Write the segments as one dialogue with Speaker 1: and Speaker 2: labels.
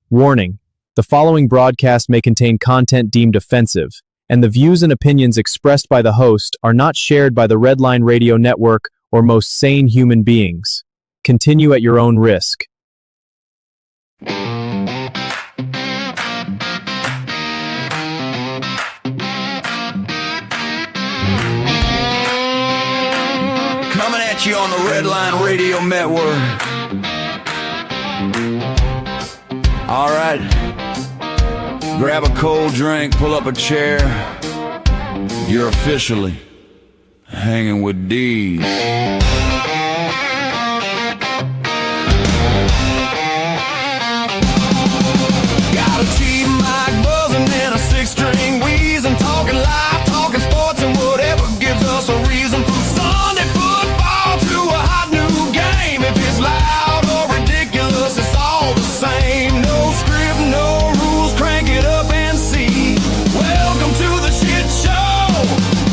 Speaker 1: Warning: the following broadcast may contain content deemed offensive, and the views and opinions expressed by the host are not shared by the Redline Radio Network or most sane human beings. Continue at your own risk.
Speaker 2: Coming at you on the Redline Radio Network. All right, grab a cold drink, pull up a chair. You're officially hanging with Deez. Got a cheap mic buzzing and a six-string wheezing, talking live, talking sports and whatever gives us a reason. From Sunday football to a hot new game, if it's loud or ridiculous, it's all the same. No script, no rules, crank it up and see. Welcome to the shit show.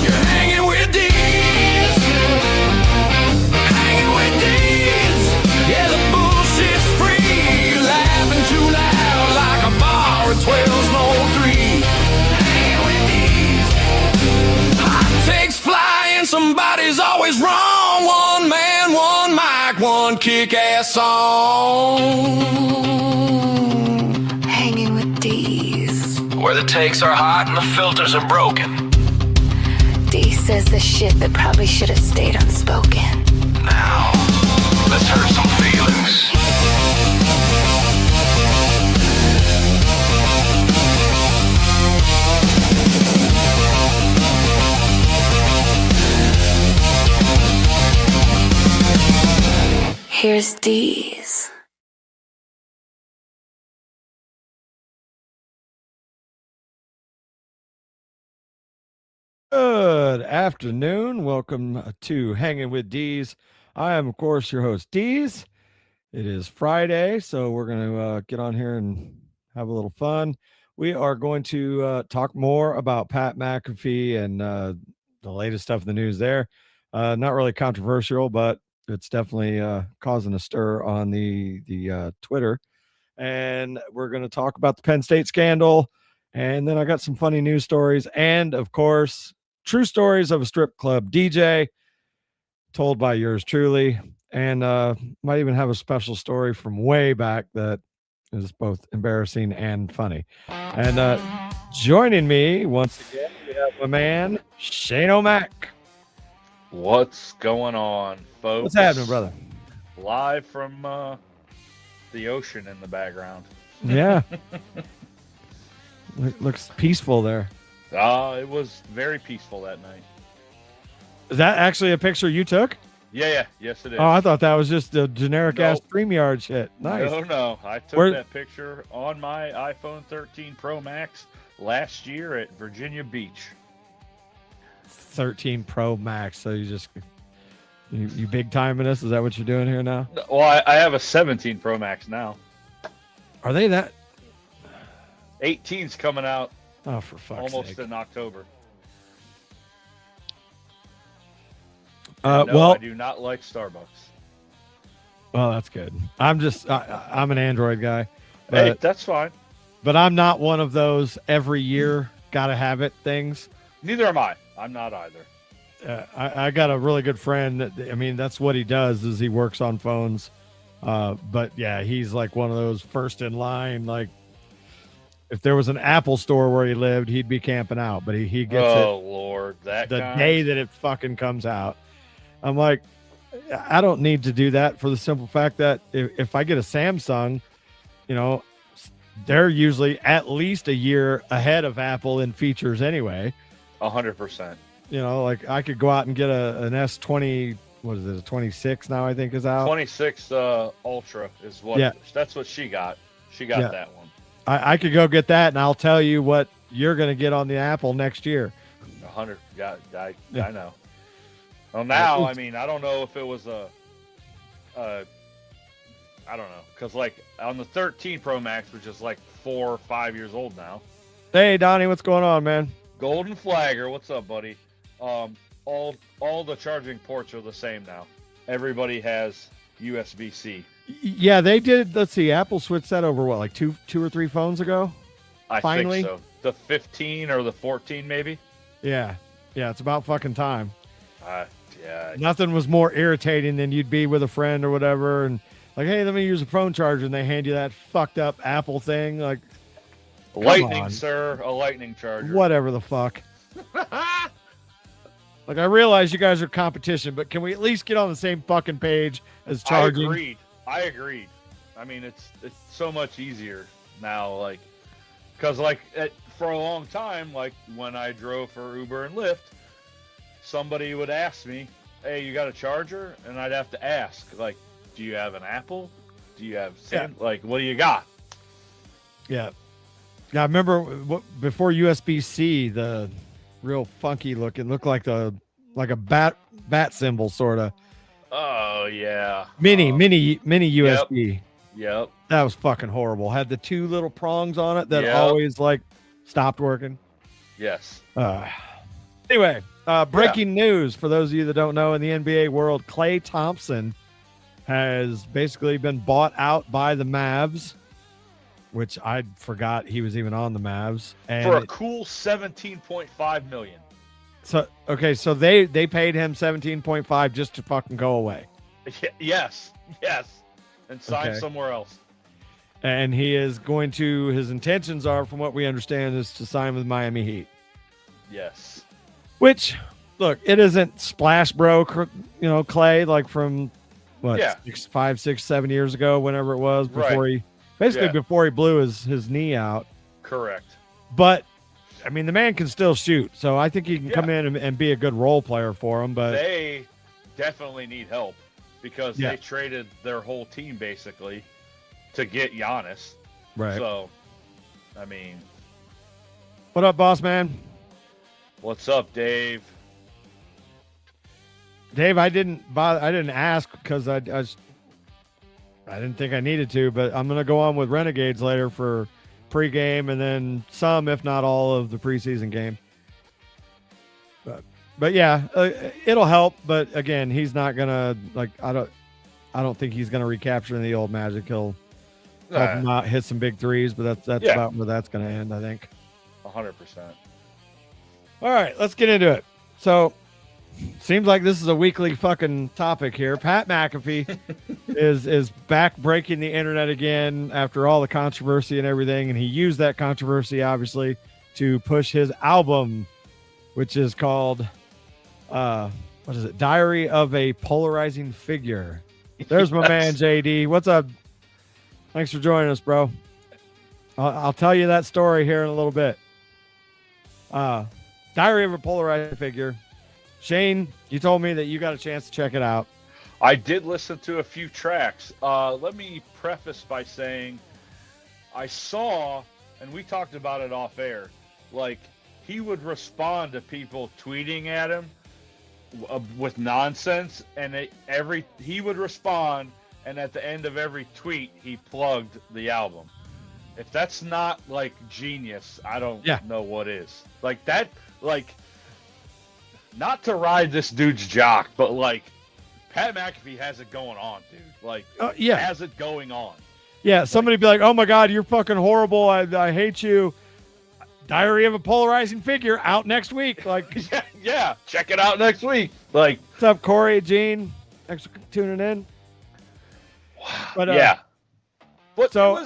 Speaker 2: You're hanging with Deez. Hanging with Deez. Yeah, the bullshit's free. Laughing too loud like a bar at 12's no 3. Hanging with Deez. Hot takes flying, somebody's always wrong. One man, one mic, one kick-ass song.
Speaker 3: Hanging with Deez.
Speaker 2: Where the takes are hot and the filters are broken.
Speaker 3: Deez says the shit that probably should have stayed unspoken.
Speaker 2: Now, let's hurt some feelings.
Speaker 3: Here's Deez.
Speaker 4: Good afternoon. Welcome to Hanging with Deez. I am, of course, your host, Deez. It is Friday, so we're going to get on here and have a little fun. We are going to talk more about Pat McAfee and the latest stuff in the news there. Not really controversial, but it's definitely causing a stir on the Twitter. And we're going to talk about the Penn State scandal. And then I got some funny news stories. And, of course, true stories of a strip club DJ told by yours truly. And might even have a special story from way back that is both embarrassing and funny. And joining me once again, we have my man, Shane O'Mac.
Speaker 5: What's going on, folks?
Speaker 4: What's happening, brother?
Speaker 5: Live from the ocean in the background.
Speaker 4: Yeah. Looks peaceful there.
Speaker 5: It was very peaceful that night.
Speaker 4: Is that actually a picture you took?
Speaker 5: Yeah, yes it is.
Speaker 4: Oh, I thought that was just a generic ass
Speaker 5: Nope.
Speaker 4: StreamYard shit. Nice.
Speaker 5: No, I took that picture on my iPhone 13 Pro Max last year at Virginia Beach.
Speaker 4: 13 Pro Max. So you big timing us? Is that what you're doing here now?
Speaker 5: Well, I have a 17 Pro Max now.
Speaker 4: Are they that?
Speaker 5: 18's coming out
Speaker 4: Oh, for fuck's
Speaker 5: almost
Speaker 4: sake.
Speaker 5: in October.
Speaker 4: No,
Speaker 5: well, I do not like Starbucks.
Speaker 4: Well, that's good. I'm an Android guy.
Speaker 5: Hey, that's fine.
Speaker 4: But I'm not one of those every year gotta have it things.
Speaker 5: Neither am I. I'm not either.
Speaker 4: I got a really good friend that's what he does is he works on phones. But yeah, he's like one of those first in line. Like if there was an Apple store where he lived, he'd be camping out, but he gets it.
Speaker 5: Oh Lord, that
Speaker 4: the
Speaker 5: kind?
Speaker 4: day that it fucking comes out. I'm like, I don't need to do that for the simple fact that if I get a Samsung, they're usually at least a year ahead of Apple in features anyway.
Speaker 5: 100%.
Speaker 4: Like I could go out and get an S20, what is it, a 26 now I think is out.
Speaker 5: 26 Ultra is what, that's what she got. She got that one.
Speaker 4: I could go get that and I'll tell you what you're going to get on the Apple next year.
Speaker 5: 100. I know. Well, now, I don't know if it was I don't know. Because, like, on the 13 Pro Max, which is like 4 or 5 years old now.
Speaker 4: Hey, Donnie, what's going on, man?
Speaker 5: Golden Flagger, what's up, buddy? All the charging ports are the same now. Everybody has USB-C.
Speaker 4: Yeah, they did. Let's see. Apple switched that over what, like two or three phones ago?
Speaker 5: I
Speaker 4: Finally?
Speaker 5: think so. The 15 or the 14, maybe.
Speaker 4: Yeah. Yeah, it's about fucking time.
Speaker 5: Yeah.
Speaker 4: Nothing was more irritating than you'd be with a friend or whatever and like, hey, let me use a phone charger, and they hand you that fucked up Apple thing. Like,
Speaker 5: Lightning,
Speaker 4: on.
Speaker 5: sir. A lightning charger.
Speaker 4: Whatever the fuck. Like, I realize you guys are competition, but can we at least get on the same fucking page as charging?
Speaker 5: I agreed. I mean, it's so much easier now, like, because like for a long time, like when I drove for Uber and Lyft, somebody would ask me, "Hey, you got a charger?" And I'd have to ask, like, "Do you have an Apple? Do you have like, what do you got?"
Speaker 4: Yeah. Yeah, I remember before USB-C, the real funky looking, looked like a bat symbol sort of.
Speaker 5: Oh yeah.
Speaker 4: Mini USB.
Speaker 5: Yep.
Speaker 4: That was fucking horrible. Had the two little prongs on it that
Speaker 5: Yep.
Speaker 4: always like stopped working.
Speaker 5: Yes.
Speaker 4: Anyway, breaking news for those of you that don't know, in the NBA world, Klay Thompson has basically been bought out by the Mavs, which I forgot he was even on the Mavs. And
Speaker 5: For a cool $17.5 million.
Speaker 4: so they paid him 17.5 just to fucking go away.
Speaker 5: Yes. And sign
Speaker 4: Okay.
Speaker 5: somewhere else.
Speaker 4: And he is going to, his intentions are, from what we understand, is to sign with Miami Heat.
Speaker 5: Yes.
Speaker 4: Which, look, it isn't Splash Bro, Klay, like from what,
Speaker 5: Yeah.
Speaker 4: 5, 6, 7 years ago, whenever it was, before
Speaker 5: Right.
Speaker 4: before he blew his knee out.
Speaker 5: Correct.
Speaker 4: But I mean, the man can still shoot, so I think he can come in and be a good role player for him. But
Speaker 5: they definitely need help because
Speaker 4: Yeah.
Speaker 5: they traded their whole team basically to get Giannis.
Speaker 4: right,
Speaker 5: So, I mean,
Speaker 4: what up, boss man?
Speaker 5: what's up, Dave?
Speaker 4: Dave, I didn't ask because I didn't think I needed to, but I'm gonna go on with Renegades later for pregame and then some, if not all, of the preseason game. But yeah, it'll help. But again, he's not gonna I don't think he's gonna recapture the old Magic. He'll help him out, hit some big threes, but that's
Speaker 5: Yeah.
Speaker 4: about where that's gonna end, I think.
Speaker 5: 100%.
Speaker 4: All right, let's get into it. So, seems like this is a weekly fucking topic here. Pat McAfee is back breaking the internet again after all the controversy and everything, and he used that controversy obviously to push his album, which is called what is it? Diary of a Polarizing Figure. There's my man JD. What's up? Thanks for joining us, bro. I'll tell you that story here in a little bit. Diary of a Polarizing Figure. Shane, you told me that you got a chance to check it out.
Speaker 5: I did listen to a few tracks. Let me preface by saying I saw, and we talked about it off air, like he would respond to people tweeting at him with nonsense, and he would respond, and at the end of every tweet, he plugged the album. If that's not like genius, I don't know what is. Like that, like, not to ride this dude's jock, but like Pat McAfee has it going on, dude. Like, has it going on.
Speaker 4: Yeah, somebody be like, "Oh my God, you're fucking horrible. I hate you." Diary of a Polarizing Figure out next week. Like,
Speaker 5: yeah, check it out next week. Like,
Speaker 4: what's up, Corey, Gene? Thanks for tuning in. But
Speaker 5: but
Speaker 4: so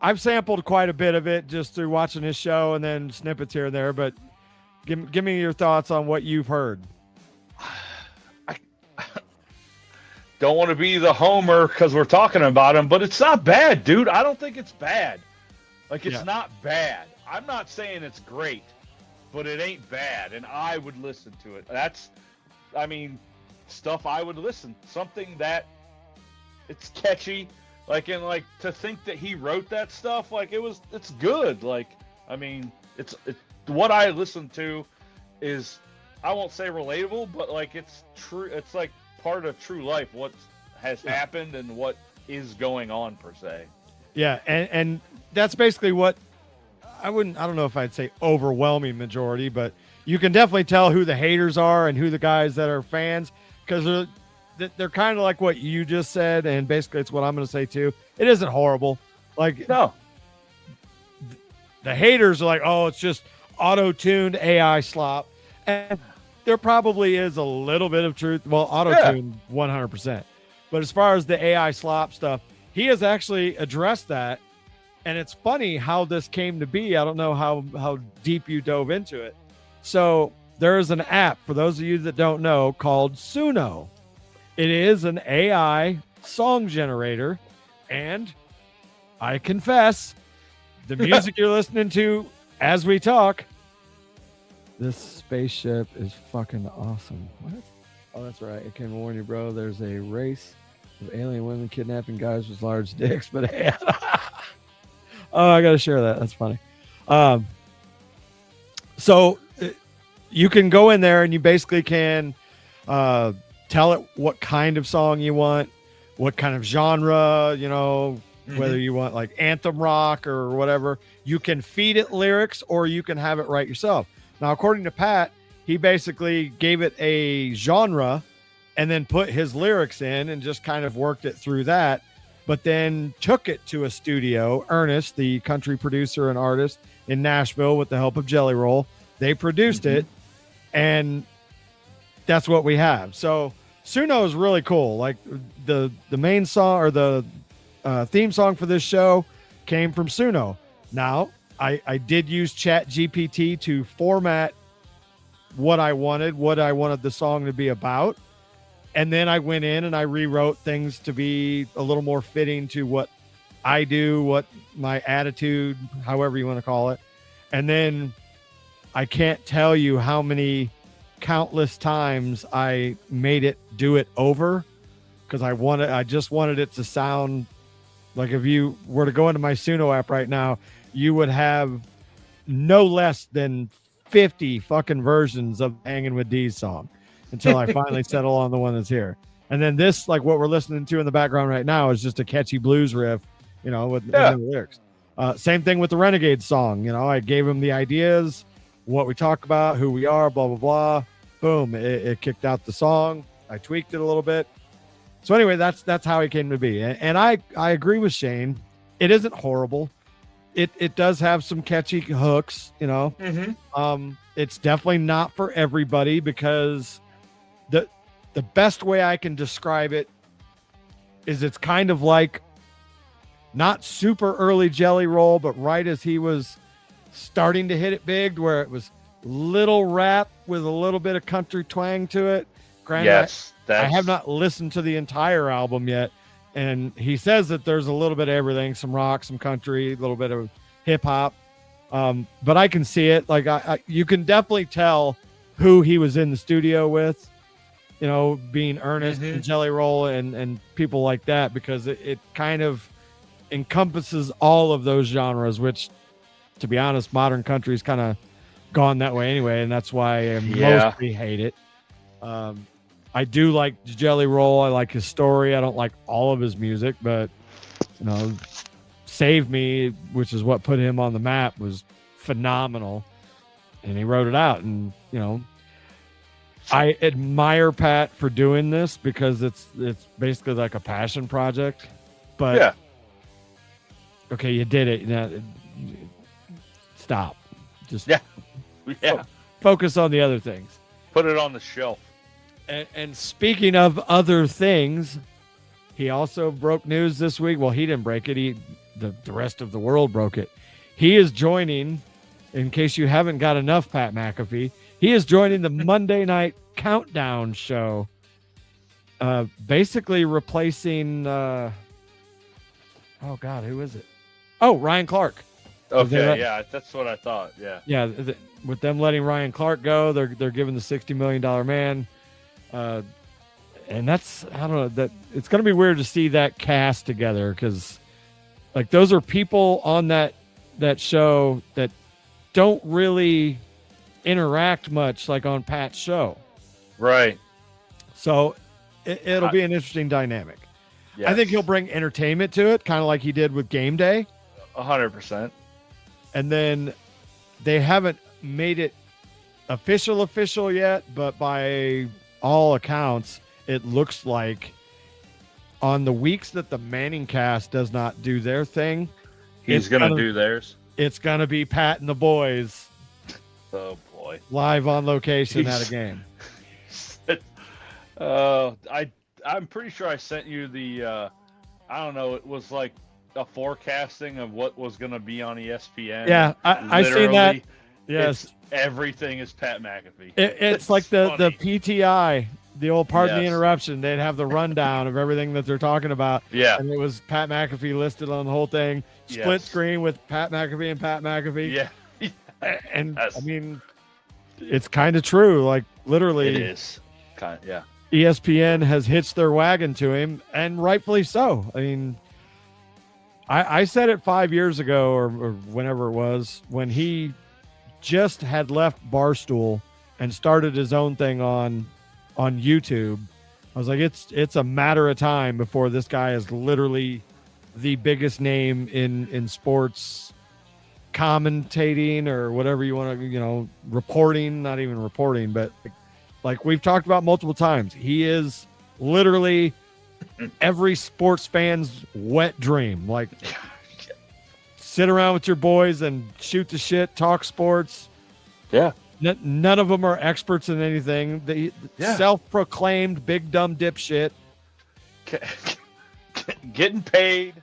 Speaker 4: I've sampled quite a bit of it just through watching his show and then snippets here and there. But give me your thoughts on what you've heard.
Speaker 5: I don't want to be the homer because we're talking about him, but it's not bad, dude. I don't think it's bad. Like, it's not bad. I'm not saying it's great, but it ain't bad, and I would listen to it. Stuff I would listen. Something that it's catchy, and to think that he wrote that stuff, it's good. It's what I listen to is, I won't say relatable, but it's true. It's like part of true life, what has happened and what is going on per se.
Speaker 4: Yeah, and that's basically what I don't know if I'd say overwhelming majority, but you can definitely tell who the haters are and who the guys that are fans, because they're kind of like what you just said, and basically it's what I'm going to say too. It isn't horrible. Like,
Speaker 5: No.
Speaker 4: the haters are like, oh, it's just auto-tuned AI slop. And there probably is a little bit of truth. Well, auto-tuned 100%. But as far as the AI slop stuff, he has actually addressed that. And it's funny how this came to be. I don't know how deep you dove into it. So there is an app, for those of you that don't know, called Suno. It is an AI song generator. And I confess, the music you're listening to as we talk, this spaceship is fucking awesome. What? Oh, that's right. I can warn you, bro. There's a race of alien women kidnapping guys with large dicks. But hey, oh, I got to share that. That's funny. So you can go in there and you basically can tell it what kind of song you want, what kind of genre, you know, whether you want like anthem rock or whatever. You can feed it lyrics or you can have it write yourself. Now, according to Pat, he basically gave it a genre and then put his lyrics in and just kind of worked it through that, but then took it to a studio. Ernest, the country producer and artist in Nashville, with the help of Jelly Roll, they produced it, and that's what we have. So Suno is really cool. Like the main song or the theme song for this show came from Suno. Now, I did use Chat GPT to format what I wanted the song to be about. And then I went in and I rewrote things to be a little more fitting to what I do, what my attitude, however you want to call it. And then I can't tell you how many countless times I made it do it over, because I just wanted it to sound like, if you were to go into my Suno app right now, you would have no less than 50 fucking versions of Hangin' with Deez song until I finally settle on the one that's here. And then this, like what we're listening to in the background right now, is just a catchy blues riff, you know, with the lyrics. Same thing with the Renegade song. You know, I gave him the ideas, what we talk about, who we are, blah, blah, blah. Boom. It kicked out the song. I tweaked it a little bit. So anyway, that's how it came to be. And I agree with Shane. It isn't horrible. It does have some catchy hooks, you know. It's definitely not for everybody, because the best way I can describe it is it's kind of like not super early Jelly Roll, but right as he was starting to hit it big, where it was little rap with a little bit of country twang to it. Granted,
Speaker 5: Yes,
Speaker 4: I have not listened to the entire album yet, and he says that there's a little bit of everything, some rock, some country, a little bit of hip hop. But I can see it. Like you can definitely tell who he was in the studio with, you know, being Ernest and Jelly Roll and people like that, because it kind of encompasses all of those genres, which, to be honest, modern country's kind of gone that way anyway, and that's why I mostly hate it. I do like Jelly Roll. I like his story. I don't like all of his music, but, you know, Save Me, which is what put him on the map, was phenomenal, and he wrote it out. And, you know, I admire Pat for doing this, because it's basically like a passion project. But okay, you did it. Now, stop. Just focus on the other things.
Speaker 5: Put it on the shelf.
Speaker 4: And speaking of other things, he also broke news this week. Well, he didn't break it. The rest of the world broke it. He is joining, in case you haven't got enough Pat McAfee, he is joining the Monday Night Countdown show, basically replacing, oh God, who is it? Oh, Ryan Clark.
Speaker 5: Okay, that's what I thought. Yeah.
Speaker 4: With them letting Ryan Clark go, they're giving the $60 million man. And that's, I don't know, that it's going to be weird to see that cast together, because like those are people on that show that don't really interact much like on Pat's show.
Speaker 5: Right.
Speaker 4: So it'll be an interesting dynamic.
Speaker 5: Yes.
Speaker 4: I think he'll bring entertainment to it, kind of like he did with Game Day.
Speaker 5: 100%.
Speaker 4: And then they haven't made it official yet, but by all accounts, it looks like on the weeks that the Manning cast does not do their thing,
Speaker 5: He's going to do theirs.
Speaker 4: It's going to be Pat and the boys
Speaker 5: Oh, boy.
Speaker 4: live on location at a game.
Speaker 5: I'm pretty sure I sent you the, I don't know, it was like a forecasting of what was going to be on ESPN.
Speaker 4: Yeah, I seen that.
Speaker 5: Literally,
Speaker 4: Yes.
Speaker 5: everything is Pat McAfee.
Speaker 4: It's like the
Speaker 5: funny.
Speaker 4: PTI, the old pardon the
Speaker 5: Yes.
Speaker 4: interruption. They'd have the rundown of everything that they're talking about.
Speaker 5: Yeah.
Speaker 4: And it was Pat McAfee listed on the whole thing. Split
Speaker 5: Yes.
Speaker 4: screen with Pat McAfee and Pat McAfee.
Speaker 5: Yeah.
Speaker 4: And
Speaker 5: Yes.
Speaker 4: I mean, it's kind of true. Like literally,
Speaker 5: It is. Yeah.
Speaker 4: ESPN has hitched their wagon to him, and rightfully so. I mean, I said it 5 years ago or whenever it was, when he just had left Barstool and started his own thing on YouTube. I was like, it's a matter of time before this guy is literally the biggest name in sports commentating or whatever you want to, reporting, not even reporting, but like we've talked about multiple times, he is literally every sports fan's wet dream. Like, sit around with your boys and shoot the shit, talk sports.
Speaker 5: Yeah.
Speaker 4: None of them are experts in anything. They self-proclaimed big dumb dipshit.
Speaker 5: Getting paid.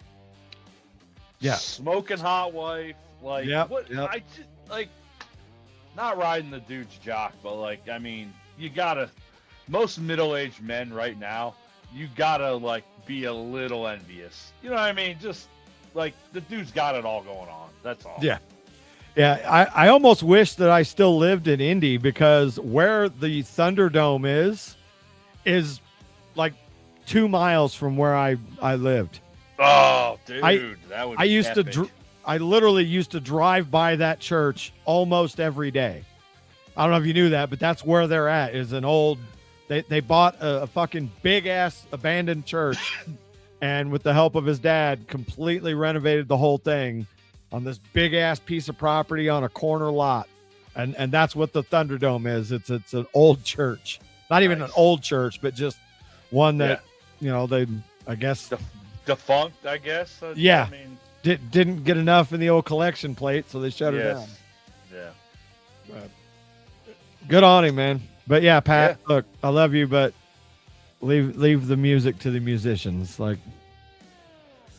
Speaker 4: Yeah.
Speaker 5: Smoking hot wife. Like,
Speaker 4: Yep,
Speaker 5: what?
Speaker 4: yep.
Speaker 5: I just, like, not riding the dude's jock, but like, I mean, you gotta, most middle-aged men right now, you gotta like be a little envious. You know what I mean? Just like the dude's got it all going on. That's all.
Speaker 4: Yeah. Yeah. I almost wish that I still lived in Indy, because where the Thunderdome is like 2 miles from where I lived.
Speaker 5: Oh, dude, that would.
Speaker 4: I
Speaker 5: Be
Speaker 4: used
Speaker 5: epic.
Speaker 4: to I literally used to drive by that church almost every day. I don't know if you knew that, but that's where they're at, is an old, they bought a fucking big ass abandoned church and with the help of his dad completely renovated the whole thing on this big ass piece of property on a corner lot. And that's what the Thunderdome is. It's an old church, not even
Speaker 5: Nice.
Speaker 4: an old church, but just one that, they, I guess,
Speaker 5: Defunct, I guess.
Speaker 4: Yeah.
Speaker 5: I mean,
Speaker 4: didn't get enough in the old collection plate, so they shut her down.
Speaker 5: Yeah.
Speaker 4: But good on him, man. But yeah, Pat, look, I love you, but leave the music to the musicians. Like,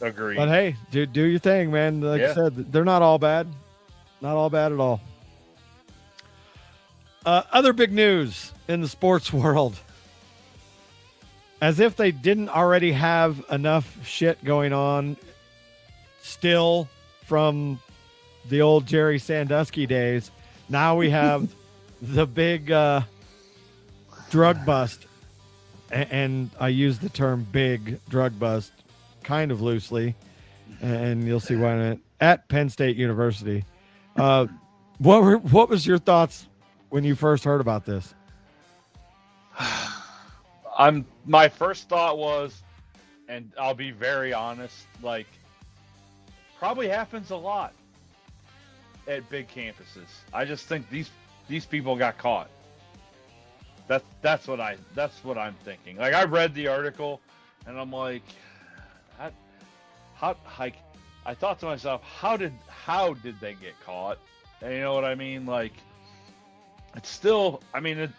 Speaker 5: Agreed.
Speaker 4: but hey, do your thing, man. Like I
Speaker 5: Yeah.
Speaker 4: said, they're not all bad. Not all bad at all. Other big news in the sports world. As if they didn't already have enough shit going on still from the old Jerry Sandusky days. Now we have the big drug bust. And I use the term big drug bust kind of loosely. And you'll see why in a minute. At Penn State University. What was your thoughts when you first heard about this?
Speaker 5: My first thought was, and I'll be very honest, like, probably happens a lot at big campuses. I just think these people got caught. That's what I'm thinking. Like, I read the article and I'm like, I thought to myself, how did they get caught? And you know what I mean? Like, it's still, I mean,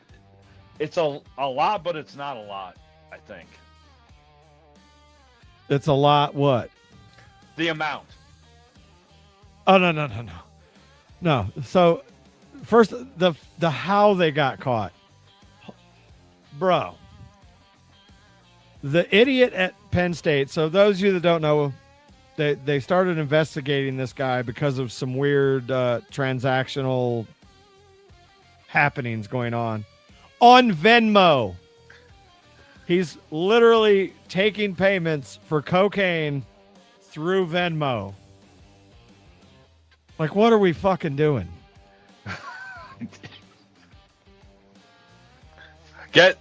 Speaker 5: it's a lot, but it's not a lot, I think.
Speaker 4: It's a lot. What?
Speaker 5: The amount.
Speaker 4: Oh, no. So first, the how they got caught. Bro. The idiot at Penn State. So those of you that don't know, they started investigating this guy because of some weird transactional happenings going on Venmo. He's literally taking payments for cocaine through Venmo. Like, what are we fucking doing?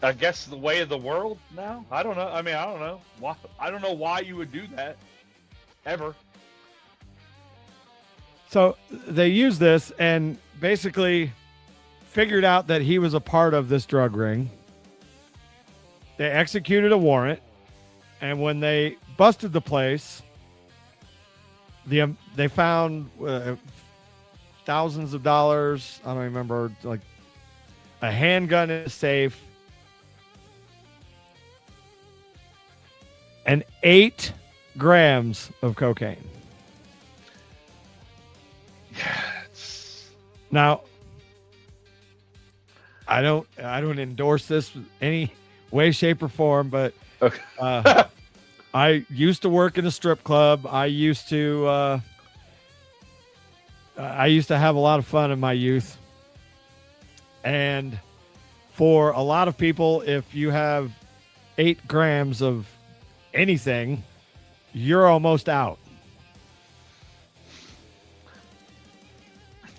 Speaker 5: I guess the way of the world now. I don't know. I mean, I don't know why. I don't know why you would do that ever.
Speaker 4: So they used this and basically figured out that he was a part of this drug ring. They executed a warrant, and when they busted the place, they found thousands of dollars. I don't remember, like a handgun in a safe, and 8 grams of cocaine. Now, I don't endorse this in any way, shape, or form, but
Speaker 5: Okay.
Speaker 4: I used to work in a strip club. I used to have a lot of fun in my youth. And for a lot of people, if you have 8 grams of anything, you're almost out.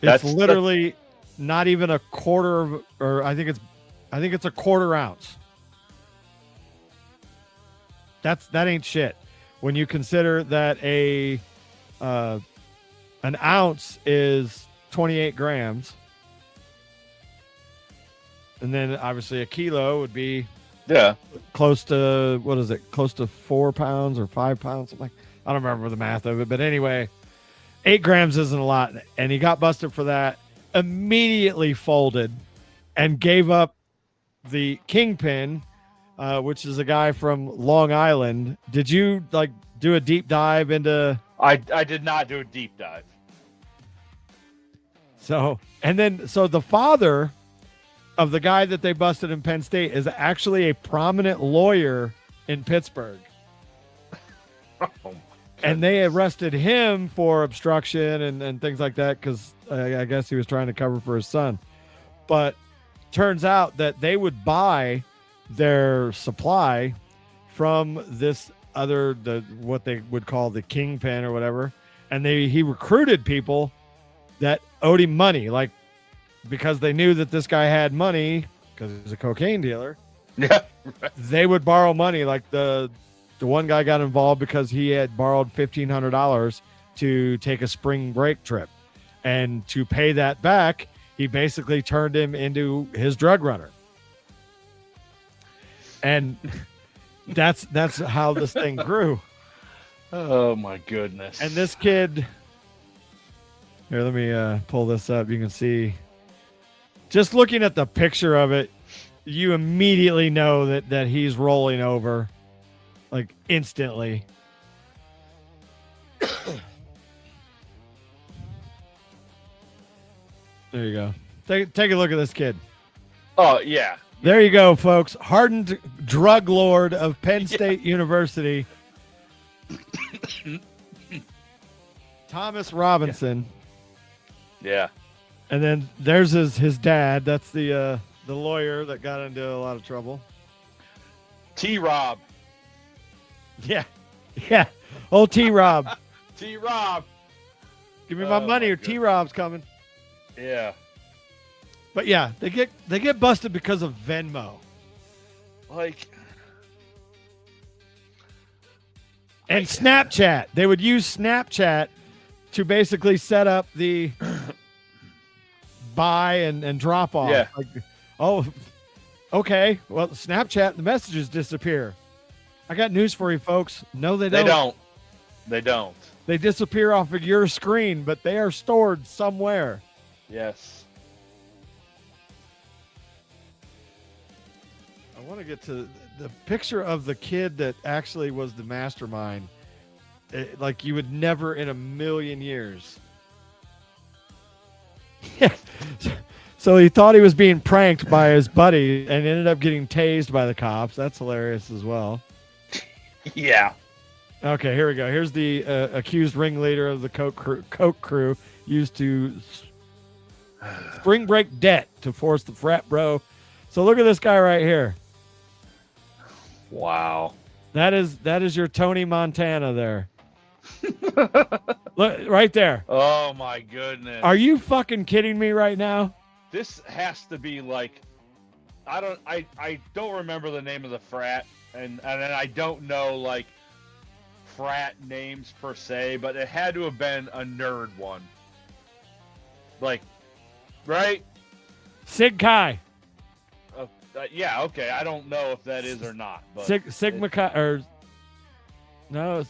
Speaker 4: It's literally not even a quarter of, or I think it's a quarter ounce. That ain't shit. When you consider that an ounce is 28 grams, and then obviously a kilo would be close to, what is it? Close to 4 pounds or 5 pounds, something like. I don't remember the math of it, but anyway, 8 grams isn't a lot, and he got busted for that. Immediately folded and gave up the kingpin, which is a guy from Long Island. Did you do a deep dive into?
Speaker 5: I did not do a deep dive.
Speaker 4: So the father of the guy that they busted in Penn State is actually a prominent lawyer in Pittsburgh. And they arrested him for obstruction and things like that because I guess he was trying to cover for his son. But turns out that they would buy their supply from this other, what they would call the kingpin or whatever. And he recruited people that owed him money, like because they knew that this guy had money because he was a cocaine dealer.
Speaker 5: Yeah.
Speaker 4: They would borrow money. Like the one guy got involved because he had borrowed $1,500 to take a spring break trip. And to pay that back, he basically turned him into his drug runner. And that's how this thing grew.
Speaker 5: Oh my goodness.
Speaker 4: And this kid, here, let me pull this up. You can see, just looking at the picture of it, you immediately know that he's rolling over, like instantly. There you go. Take a look at this kid.
Speaker 5: Oh yeah.
Speaker 4: There you go, folks. Hardened drug lord of Penn State University, Thomas Robinson.
Speaker 5: Yeah.
Speaker 4: And then there's his dad. That's the lawyer that got into a lot of trouble.
Speaker 5: T-Rob.
Speaker 4: Yeah. Yeah. Old T-Rob.
Speaker 5: T-Rob.
Speaker 4: Give me my money or
Speaker 5: goodness.
Speaker 4: T-Rob's coming.
Speaker 5: Yeah.
Speaker 4: But yeah, they get busted because of Venmo.
Speaker 5: Like,
Speaker 4: And Snapchat. They would use Snapchat to basically set up the buy and drop off.
Speaker 5: Yeah.
Speaker 4: Like, oh, okay. Well, Snapchat, the messages disappear. I got news for you, folks. No, they don't.
Speaker 5: They don't.
Speaker 4: They disappear off of your screen, but they are stored somewhere.
Speaker 5: Yes.
Speaker 4: I want to get to the picture of the kid that actually was the mastermind. Like you would never in a million years. So he thought he was being pranked by his buddy and ended up getting tased by the cops. That's hilarious as well.
Speaker 5: Yeah.
Speaker 4: Okay, here we go. Here's the accused ringleader of the Coke crew used to spring break debt to force the frat bro. So look at this guy right here.
Speaker 5: Wow.
Speaker 4: That is your Tony Montana there. Look right there.
Speaker 5: Oh my goodness.
Speaker 4: Are you fucking kidding me right now?
Speaker 5: This has to be like, I don't remember the name of the frat, and I don't know like frat names per se, but it had to have been a nerd one. Like, right?
Speaker 4: Sig Kai.
Speaker 5: yeah, okay. I don't know if that is or not, but
Speaker 4: Sigma Chi, or no,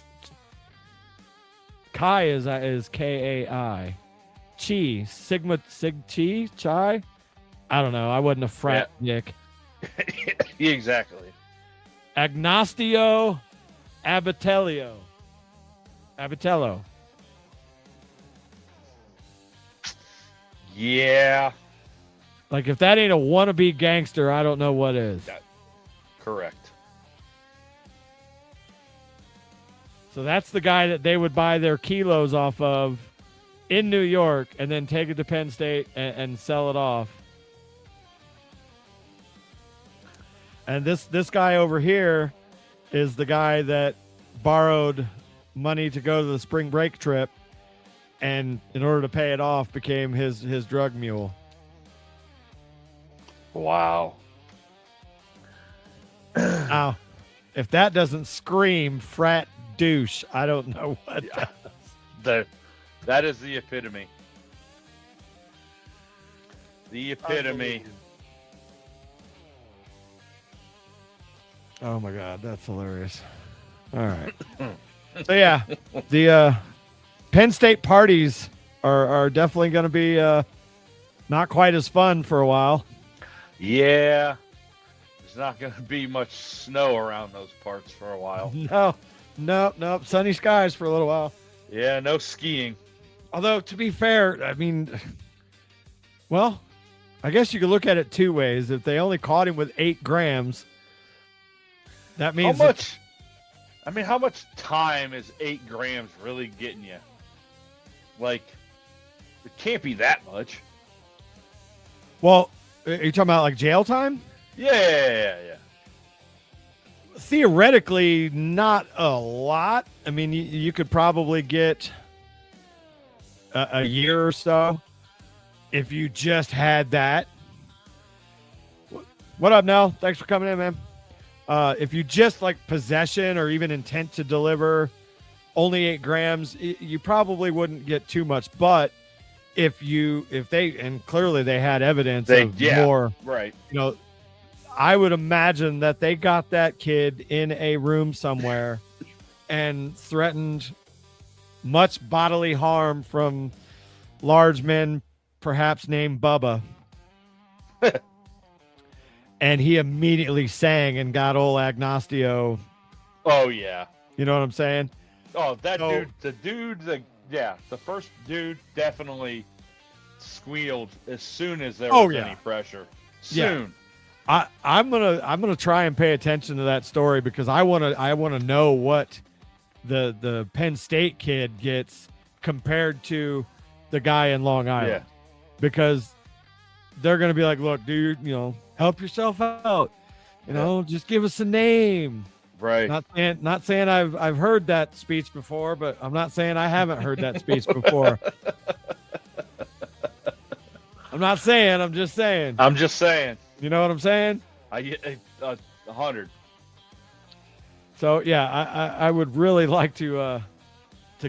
Speaker 4: Chi is Kai. Chi, Sigma Sig Chi. I don't know. I wasn't a frat, Nick.
Speaker 5: exactly.
Speaker 4: Agnostio Abitello.
Speaker 5: Yeah,
Speaker 4: Like, if that ain't a wannabe gangster, I don't know what is.
Speaker 5: correct.
Speaker 4: So that's the guy that they would buy their kilos off of in New York and then take it to Penn State and sell it off. And this guy over here is the guy that borrowed money to go to the spring break trip, and in order to pay it off became his drug mule.
Speaker 5: Wow.
Speaker 4: Now, if that doesn't scream frat douche, I don't know what does.
Speaker 5: That is the epitome. The epitome.
Speaker 4: Oh my God, that's hilarious. All right. So yeah, the Penn State parties are definitely going to be not quite as fun for a while.
Speaker 5: Yeah. There's not going to be much snow around those parts for a while.
Speaker 4: No. Sunny skies for a little while.
Speaker 5: Yeah, no skiing.
Speaker 4: Although, to be fair, I mean, well, I guess you could look at it two ways. If they only caught him with 8 grams, that means
Speaker 5: how much? How much time is 8 grams really getting you? Like, it can't be that much.
Speaker 4: Well, are you talking about like jail time?
Speaker 5: Yeah.
Speaker 4: Theoretically, not a lot. I mean, you could probably get a year or so if you just had that. What up, Nell? Thanks for coming in, man. If you just like possession or even intent to deliver only 8 grams, you probably wouldn't get too much. But if they, and clearly they had evidence of more,
Speaker 5: right?
Speaker 4: I would imagine that they got that kid in a room somewhere and threatened much bodily harm from large men, perhaps named Bubba. And he immediately sang and got old Agnostio.
Speaker 5: Oh, yeah.
Speaker 4: You know what I'm saying?
Speaker 5: Oh, the first dude definitely squealed as soon as there was any pressure. Soon.
Speaker 4: Yeah. I'm gonna try and pay attention to that story because I wanna know what the Penn State kid gets compared to the guy in Long Island.
Speaker 5: Yeah.
Speaker 4: Because they're gonna be like, look, dude, help yourself out. Just give us a name.
Speaker 5: Right.
Speaker 4: Not saying I've heard that speech before, but I'm not saying I haven't heard that speech before. I'm not saying, I'm just saying. You know what I'm saying?
Speaker 5: 100.
Speaker 4: So yeah, I would really like to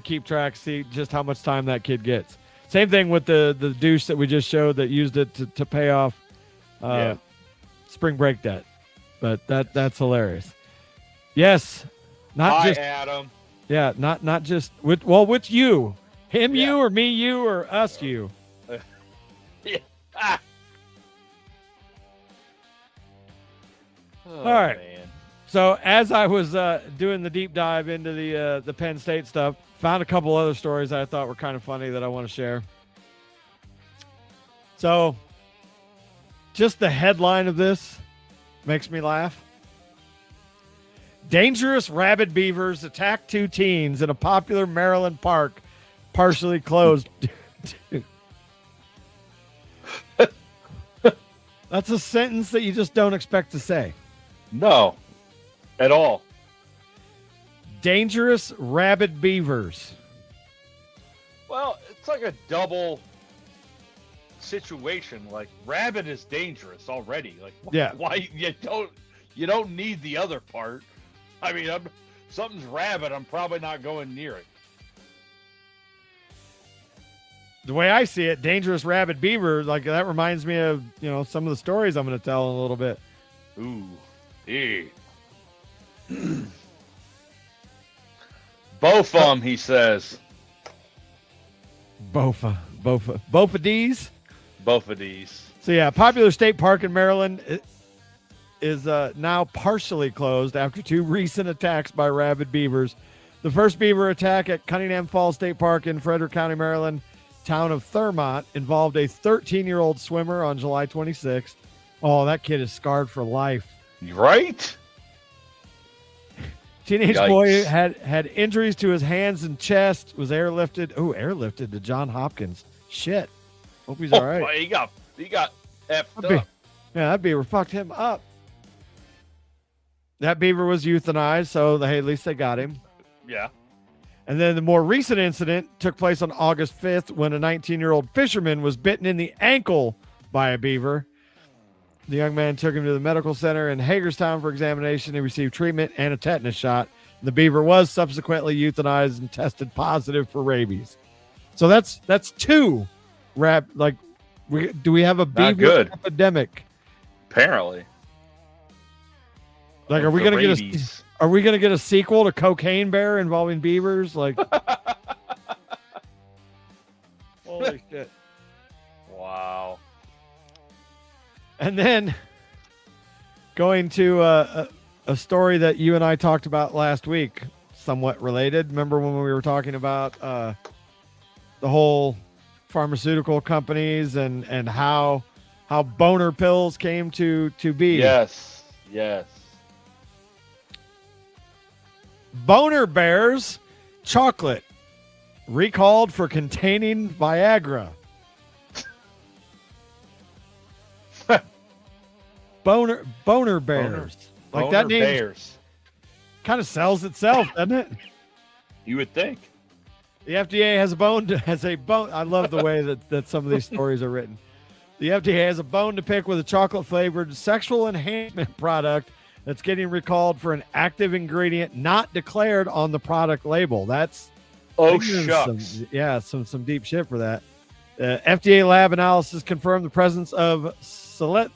Speaker 4: keep track, see just how much time that kid gets. Same thing with the douche that we just showed that used it to pay off spring break debt. But that's hilarious. Yes,
Speaker 5: Adam.
Speaker 4: Yeah, not just with you, him, you, or me, you, or us, you.
Speaker 5: Yeah.
Speaker 4: All right.
Speaker 5: Man.
Speaker 4: So as I was doing the deep dive into the Penn State stuff, found a couple other stories that I thought were kind of funny that I want to share. So just the headline of this makes me laugh. Dangerous rabid beavers attack 2 teens in a popular Maryland park, partially closed. That's a sentence that you just don't expect to say.
Speaker 5: No, at all.
Speaker 4: Dangerous rabid beavers.
Speaker 5: Well, it's like a double situation. Like, rabid is dangerous already. Like, why you don't need the other part. I mean, something's rabid, I'm probably not going near it.
Speaker 4: The way I see it, dangerous rabid beaver, like that reminds me of, some of the stories I'm going to tell in a little bit.
Speaker 5: Ooh. Eh. Both of them, he says.
Speaker 4: Both of Deez.
Speaker 5: Both of these.
Speaker 4: So yeah, popular state park in Maryland is now partially closed after 2 recent attacks by rabid beavers. The first beaver attack at Cunningham Falls State Park in Frederick County, Maryland, town of Thurmont, involved a 13-year-old swimmer on July 26th. Oh, that kid is scarred for life.
Speaker 5: Right?
Speaker 4: Teenage
Speaker 5: Yikes.
Speaker 4: boy had injuries to his hands and chest, was airlifted. Oh, airlifted to John Hopkins. Shit. Hope he's all right.
Speaker 5: Boy, he got effed
Speaker 4: Yeah,
Speaker 5: up.
Speaker 4: that beaver fucked him up. That beaver was euthanized, so hey, at least they got him.
Speaker 5: Yeah.
Speaker 4: And then the more recent incident took place on August 5th when a 19-year-old fisherman was bitten in the ankle by a beaver. The young man took him to the medical center in Hagerstown for examination. He received treatment and a tetanus shot. The beaver was subsequently euthanized and tested positive for rabies. So that's 2 do we have a beaver
Speaker 5: good.
Speaker 4: epidemic?
Speaker 5: Apparently.
Speaker 4: Like, are we gonna get a sequel to Cocaine Bear involving beavers? Like, holy shit!
Speaker 5: Wow.
Speaker 4: And then going to a story that you and I talked about last week, somewhat related. Remember when we were talking about the whole pharmaceutical companies and how boner pills came to be?
Speaker 5: Yes. Yes.
Speaker 4: Boner Bears chocolate recalled for containing Viagra. Boner Bears. Like, that name
Speaker 5: Bears.
Speaker 4: kind of sells itself, doesn't it?
Speaker 5: You would think.
Speaker 4: The FDA has a bone. I love the way that some of these stories are written. The FDA has a bone to pick with a chocolate flavored sexual enhancement product that's getting recalled for an active ingredient not declared on the product label. That's
Speaker 5: Shucks.
Speaker 4: some deep shit for that. FDA lab analysis confirmed the presence of sildenafil,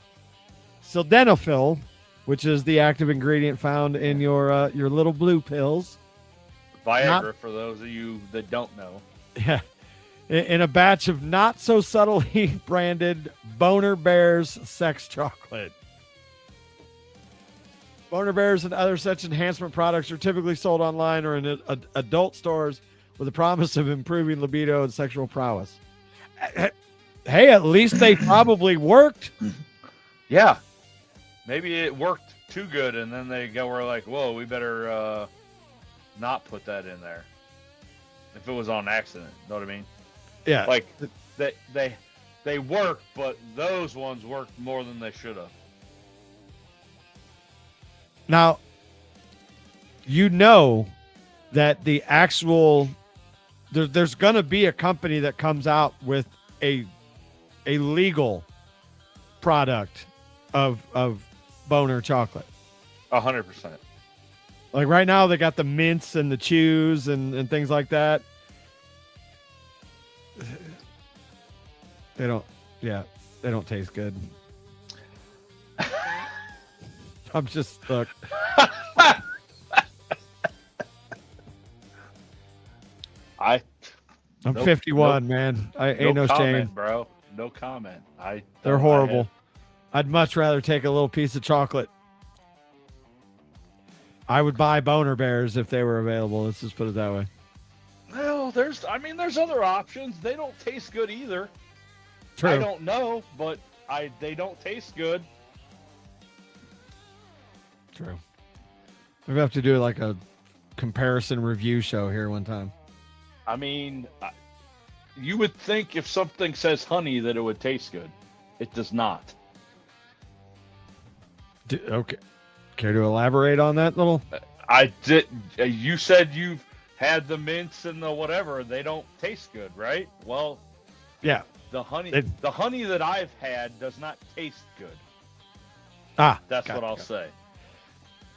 Speaker 4: which is the active ingredient found in your little blue pills.
Speaker 5: Viagra, for those of you that don't know.
Speaker 4: Yeah. In a batch of not so subtly branded Boner Bears sex chocolate. Boner Bears and other such enhancement products are typically sold online or in adult stores with the promise of improving libido and sexual prowess. Hey, at least they probably worked.
Speaker 5: Yeah. Maybe it worked too good, and then were like, whoa, we better not put that in there. If it was on accident, know what I mean?
Speaker 4: Yeah.
Speaker 5: Like, they work, but those ones worked more than they should have.
Speaker 4: Now, you know that the actual there's going to be a company that comes out with a legal product of Boner chocolate.
Speaker 5: 100%.
Speaker 4: Like, right now they got the mints and the chews and things like that. They don't taste good. I'm just stuck. I'm 51, man. I ain't no
Speaker 5: comment,
Speaker 4: shame,
Speaker 5: bro. No comment.
Speaker 4: They're horrible. I'd much rather take a little piece of chocolate. I would buy Boner Bears if they were available. Let's just put it that way.
Speaker 5: Well, there's other options. They don't taste good either.
Speaker 4: True.
Speaker 5: I don't know, but they don't taste good.
Speaker 4: True. We have to do like a comparison review show here one time.
Speaker 5: I mean, you would think if something says honey that it would taste good. It does not.
Speaker 4: Okay. Care to elaborate on that little?
Speaker 5: I did. You said you've had the mints and the whatever. They don't taste good, right? Well,
Speaker 4: yeah.
Speaker 5: The honey that I've had does not taste good. That's what I'll say.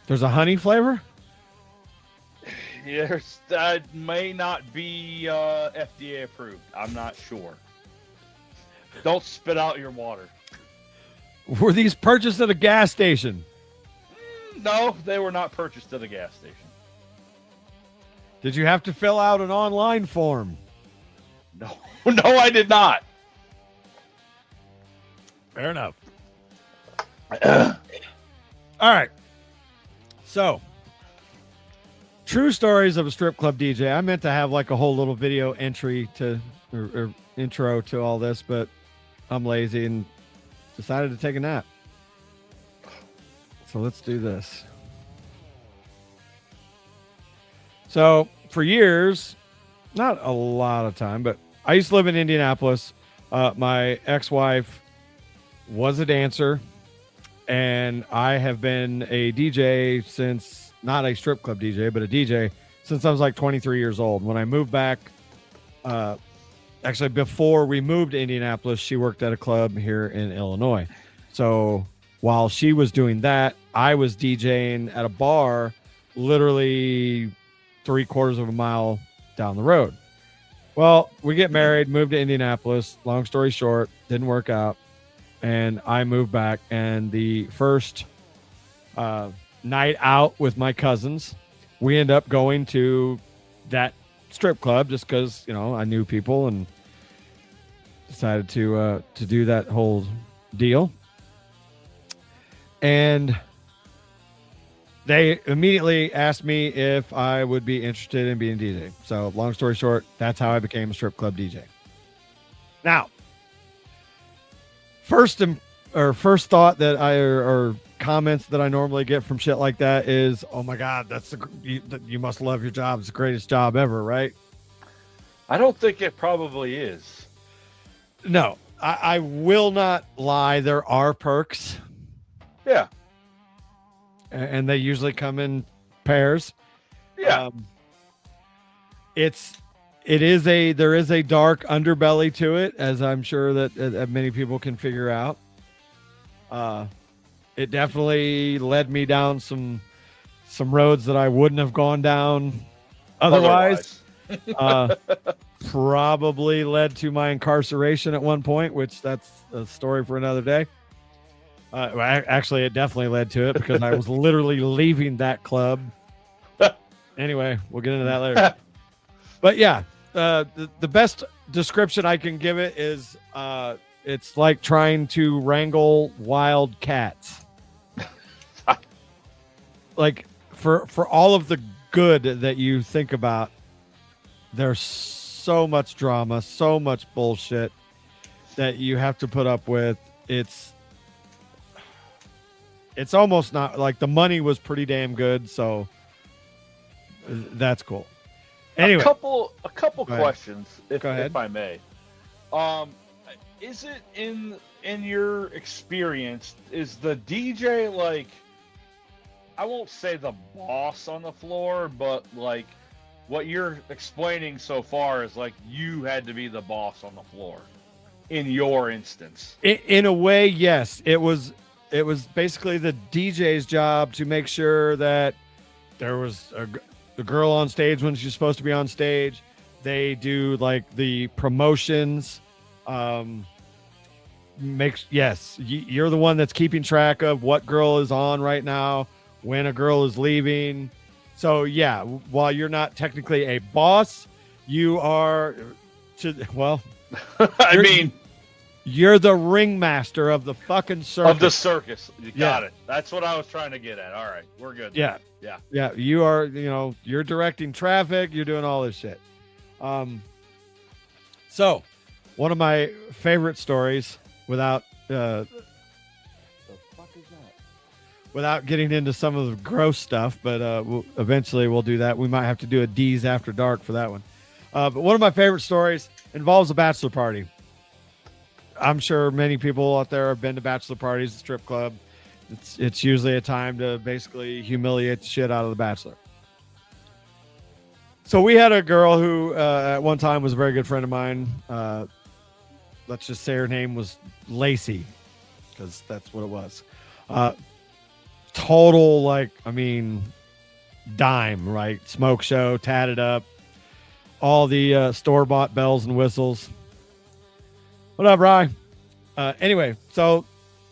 Speaker 4: There's a honey flavor?
Speaker 5: Yes, that may not be FDA approved. I'm not sure. Don't spit out your water.
Speaker 4: Were these purchased at a gas station?
Speaker 5: No, they were not purchased at a gas station.
Speaker 4: Did you have to fill out an online form?
Speaker 5: No, no, I did not.
Speaker 4: Fair enough. All right. So, true stories of a strip club DJ. I meant to have like a whole little video entry to or intro to all this, but I'm lazy and decided to take a nap. So let's do this. So for years, not a lot of time, but I used to live in Indianapolis. My ex-wife was a dancer, and I have been a DJ since, not a strip club DJ, but a DJ since I was like 23 years old. When I moved back, actually before we moved to Indianapolis, she worked at a club here in Illinois. So while she was doing that, I was DJing at a bar literally 3/4 of a mile down the road. Well, we get married, moved to Indianapolis. Long story short, didn't work out. And I moved back, and the first night out with my cousins, we end up going to that strip club just because, you know, I knew people and decided to do that whole deal. And they immediately asked me if I would be interested in being a DJ. So long story short, that's how I became a strip club DJ. Now, first thought that or comments that I normally get from shit like that is, "Oh my God, you must love your job. It's the greatest job ever," right?
Speaker 5: I don't think it probably is.
Speaker 4: No, I will not lie. There are perks.
Speaker 5: Yeah.
Speaker 4: And they usually come in pairs.
Speaker 5: Yeah.
Speaker 4: There is a dark underbelly to it, as I'm sure that many people can figure out. It definitely led me down some roads that I wouldn't have gone down otherwise. Probably led to my incarceration at one point, which that's a story for another day. Actually, it definitely led to it because I was literally leaving that club. Anyway, we'll get into that later. But yeah, the best description I can give it is it's like trying to wrangle wild cats. Like for all of the good that you think about, there's so much drama, so much bullshit that you have to put up with. It's almost not like the money was pretty damn good, so that's cool. Anyway,
Speaker 5: a couple questions, if I may. Is it in your experience, is the DJ like, I won't say the boss on the floor, but like what you're explaining so far is like you had to be the boss on the floor in your instance?
Speaker 4: In a way, yes. It was basically the DJ's job to make sure that there was a girl on stage when she's supposed to be on stage. They do like the promotions. You're the one that's keeping track of what girl is on right now, when a girl is leaving. So yeah, while you're not technically a boss, you are you're the ringmaster of the fucking circus.
Speaker 5: Of the circus. You got it. That's what I was trying to get at. All right. We're good.
Speaker 4: Yeah.
Speaker 5: Yeah.
Speaker 4: Yeah. You are, you're directing traffic. You're doing all this shit. So one of my favorite stories without getting into some of the gross stuff, but eventually we'll do that. We might have to do a Deez after dark for that one. But one of my favorite stories involves a bachelor party. I'm sure many people out there have been to bachelor parties, a strip club. It's usually a time to basically humiliate the shit out of the bachelor. So we had a girl who at one time was a very good friend of mine. Let's just say her name was Lacey, because that's what it was. Total, dime, right? Smoke show, tatted up, all the store-bought bells and whistles. What up, Rye? Anyway, so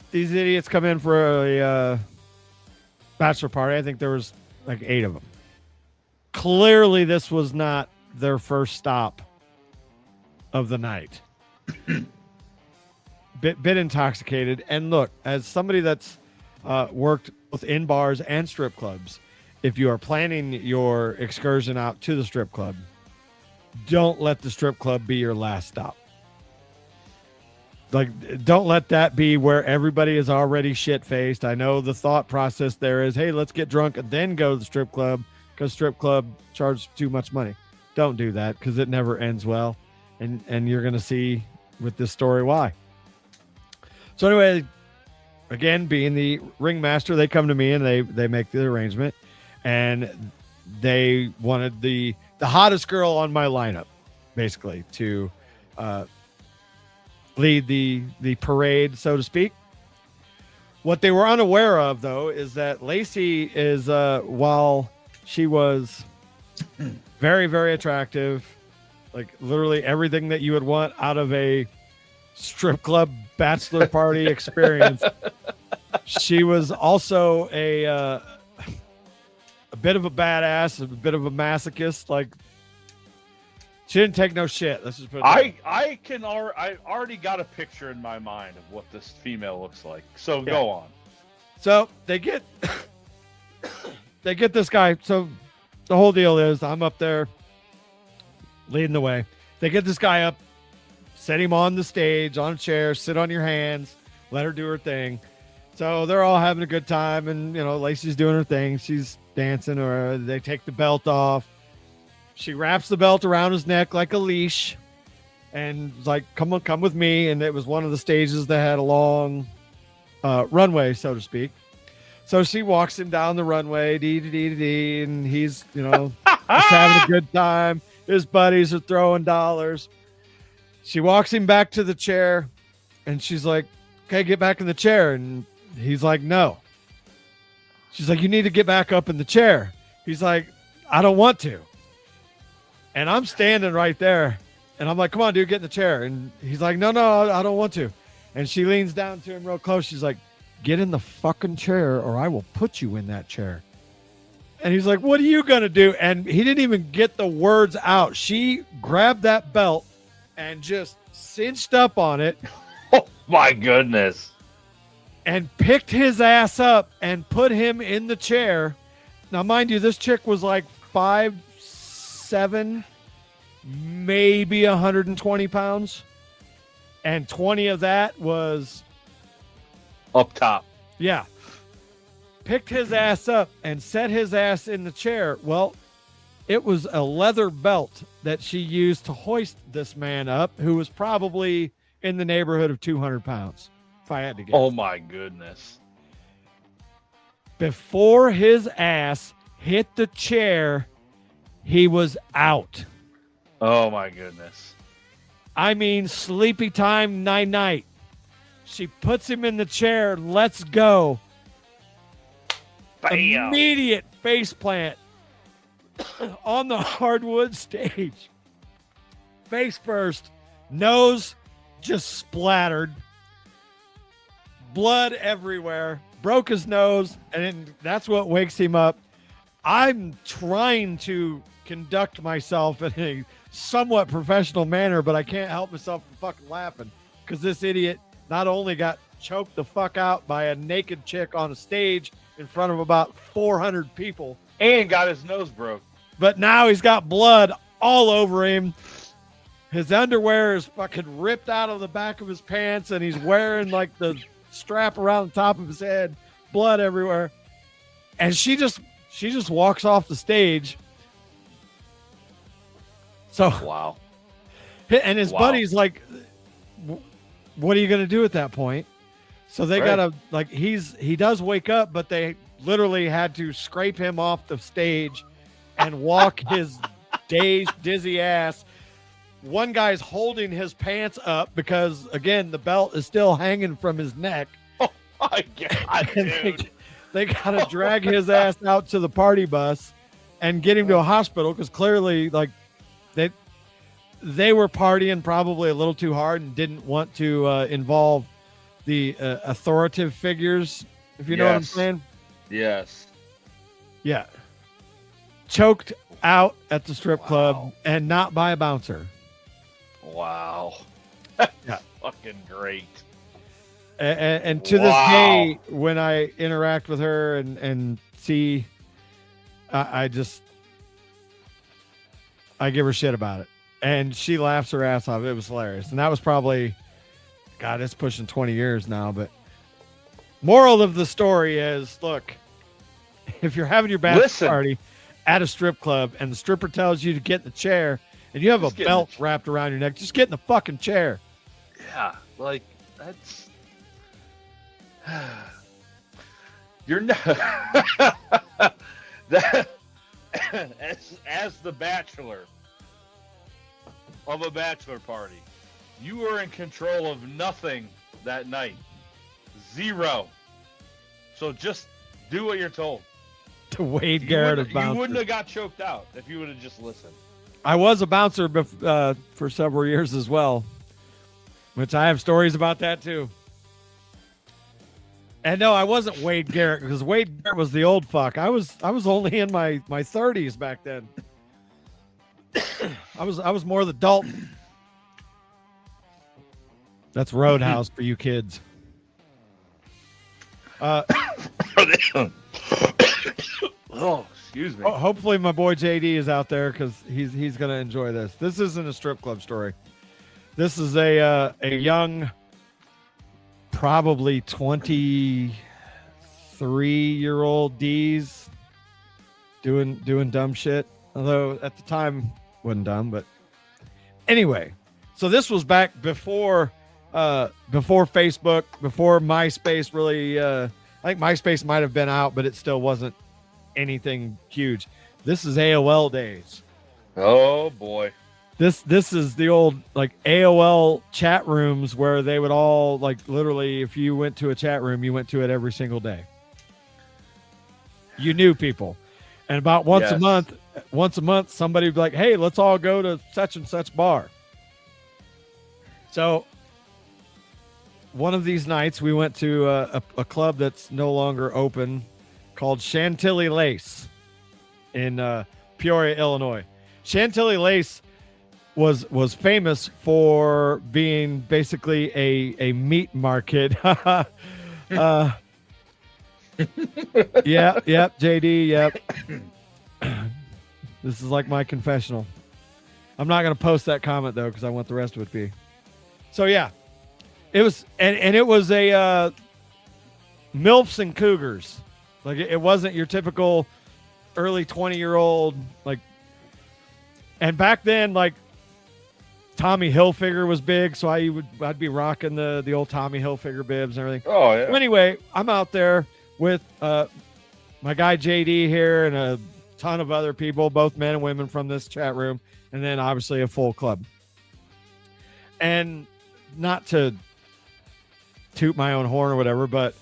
Speaker 4: these idiots come in for a bachelor party. I think there was like 8 of them. Clearly, this was not their first stop of the night. bit intoxicated. And look, as somebody that's worked both in bars and strip clubs, if you are planning your excursion out to the strip club, don't let the strip club be your last stop. Like, don't let that be where everybody is already shit-faced. I know the thought process there is, hey, let's get drunk and then go to the strip club because strip club charges too much money. Don't do that because it never ends well. And you're going to see with this story why. So anyway, again, being the ringmaster, they come to me and they make the arrangement. And they wanted the hottest girl on my lineup, basically, to lead the parade, so to speak. What they were unaware of, though, is that Lacey is, while she was very, very attractive, like literally everything that you would want out of a strip club bachelor party experience, she was also a bit of a badass, a bit of a masochist. Like, she didn't take no shit. Let's just put it
Speaker 5: I already got a picture in my mind of what this female looks like. So go on.
Speaker 4: So they get this guy. So the whole deal is I'm up there leading the way. They get this guy up, set him on the stage, on a chair, sit on your hands, let her do her thing. So they're all having a good time, and Lacey's doing her thing. She's dancing, or they take the belt off. She wraps the belt around his neck like a leash and was like, come with me. And it was one of the stages that had a long runway, so to speak. So she walks him down the runway, and he's, just having a good time. His buddies are throwing dollars. She walks him back to the chair, and she's like, okay, get back in the chair. And he's like, no. She's like, you need to get back up in the chair. He's like, I don't want to. And I'm standing right there, and I'm like, come on, dude, get in the chair. And he's like, no, I don't want to. And she leans down to him real close. She's like, get in the fucking chair or I will put you in that chair. And he's like, what are you going to do? And he didn't even get the words out. She grabbed that belt and just cinched up on it.
Speaker 5: Oh, my goodness.
Speaker 4: And picked his ass up and put him in the chair. Now, mind you, this chick was like 5'7", maybe 120 pounds. And 20 of that was
Speaker 5: up top.
Speaker 4: Yeah. Picked his ass up and set his ass in the chair. Well, it was a leather belt that she used to hoist this man up, who was probably in the neighborhood of 200 pounds, if I had to guess.
Speaker 5: Oh, my goodness.
Speaker 4: Before his ass hit the chair, he was out.
Speaker 5: Oh, my goodness.
Speaker 4: I mean, sleepy time, night. She puts him in the chair. Let's go.
Speaker 5: Bam.
Speaker 4: Immediate face plant on the hardwood stage. Face first. Nose just splattered. Blood everywhere. Broke his nose. And that's what wakes him up. I'm trying to conduct myself in a somewhat professional manner, but I can't help myself from fucking laughing because this idiot not only got choked the fuck out by a naked chick on a stage in front of about 400 people,
Speaker 5: and got his nose broke,
Speaker 4: but now he's got blood all over him. His underwear is fucking ripped out of the back of his pants, and he's wearing like the strap around the top of his head, blood everywhere. And she just walks off the stage. So
Speaker 5: wow.
Speaker 4: And his buddy's like, what are you going to do at that point? So they gotta, like, he does wake up, but they literally had to scrape him off the stage and walk his dizzy ass. One guy's holding his pants up because, again, the belt is still hanging from his neck.
Speaker 5: Oh my God, dude.
Speaker 4: They gotta drag his ass out to the party bus and get him to a hospital because clearly, like, they were partying probably a little too hard and didn't want to involve the authoritative figures, if you know what I'm saying.
Speaker 5: Yes.
Speaker 4: Yeah. Choked out at the strip club
Speaker 5: Wow.
Speaker 4: and not by a bouncer.
Speaker 5: Wow.
Speaker 4: Yeah.
Speaker 5: Fucking great.
Speaker 4: And to this day, when I interact with her and see, I give her shit about it. And she laughs her ass off. It was hilarious. And that was probably, God, it's pushing 20 years now. But moral of the story is, look, if you're having your bachelor party at a strip club and the stripper tells you to get in the chair and you have a belt wrapped around your neck, just get in the fucking chair.
Speaker 5: Yeah, like that's you're not that as the bachelor of a bachelor party, you are in control of nothing that night. Zero. So just do what you're told.
Speaker 4: To Wade Garrett of bouncer.
Speaker 5: You wouldn't have got choked out if you would have just listened.
Speaker 4: I was a bouncer for several years as well, which I have stories about that too. And no, I wasn't Wade Garrett because Wade Garrett was the old fuck. I was only in my 30s back then. I was more the Dalton. That's Roadhouse for you kids.
Speaker 5: Oh, excuse me.
Speaker 4: Hopefully my boy JD is out there because he's gonna enjoy this. This isn't a strip club story. This is a young, probably 23-year-old Deez doing dumb shit. Although at the time wasn't dumb, but anyway. So this was back before Facebook, before MySpace really. I think MySpace might have been out, but it still wasn't anything huge. This is AOL days.
Speaker 5: Oh boy.
Speaker 4: This is the old like AOL chat rooms where they would all like literally if you went to a chat room, you went to it every single day. You knew people. And about once a month somebody would be like, "Hey, let's all go to such and such bar." So one of these nights we went to a club that's no longer open called Chantilly Lace in Peoria, Illinois. Chantilly Lace was famous for being basically a meat market. Yep, JD, yep. This is like my confessional. I'm not going to post that comment though because I want the rest of it to be. So yeah, it was and it was a MILFs and Cougars. Like it wasn't your typical early 20-year-old like. And back then, like Tommy Hilfiger was big, so I'd be rocking the old Tommy Hilfiger bibs and everything.
Speaker 5: Oh yeah.
Speaker 4: So anyway, I'm out there with my guy JD here and a ton of other people, both men and women from this chat room, and then obviously a full club. And not to toot my own horn or whatever, but